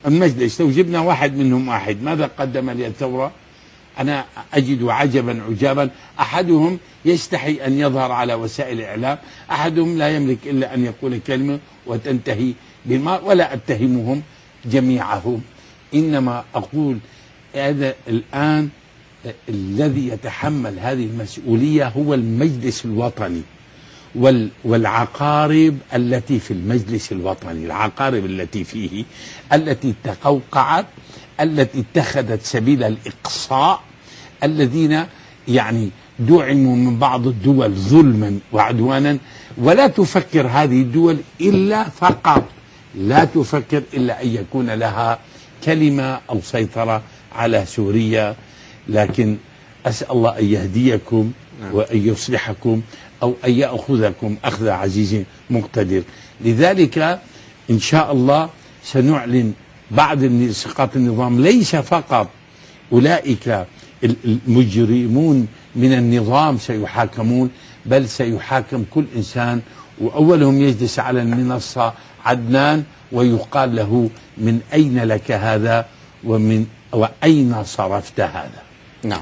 المجلس لو جبنا واحد منهم واحد، ماذا قدم للثورة؟ أنا أجد عجبا عجابا، أحدهم يستحي أن يظهر على وسائل الإعلام، أحدهم لا يملك إلا أن يقول كلمة وتنتهي بالماء، ولا أتهمهم جميعهم، إنما أقول هذا الآن الذي يتحمل هذه المسؤولية هو المجلس الوطني والعقارب التي في المجلس الوطني، العقارب التي فيه، التي تقوقعت، التي اتخذت سبيل الإقصاء، الذين يعني دعموا من بعض الدول ظلما وعدوانا، ولا تفكر هذه الدول إلا فقط، لا تفكر إلا أن يكون لها كلمة أو سيطرة على سوريا. لكن أسأل الله أن يهديكم وأن يصلحكم أو أن يأخذكم أخذ عزيز مقتدر. لذلك إن شاء الله سنعلن بعد سقاط النظام، ليس فقط أولئك المجرمون من النظام سيحاكمون، بل سيحاكم كل إنسان، وأولهم يجلس على المنصة عدنان ويقال له من أين لك هذا وأين صرفت هذا. نعم.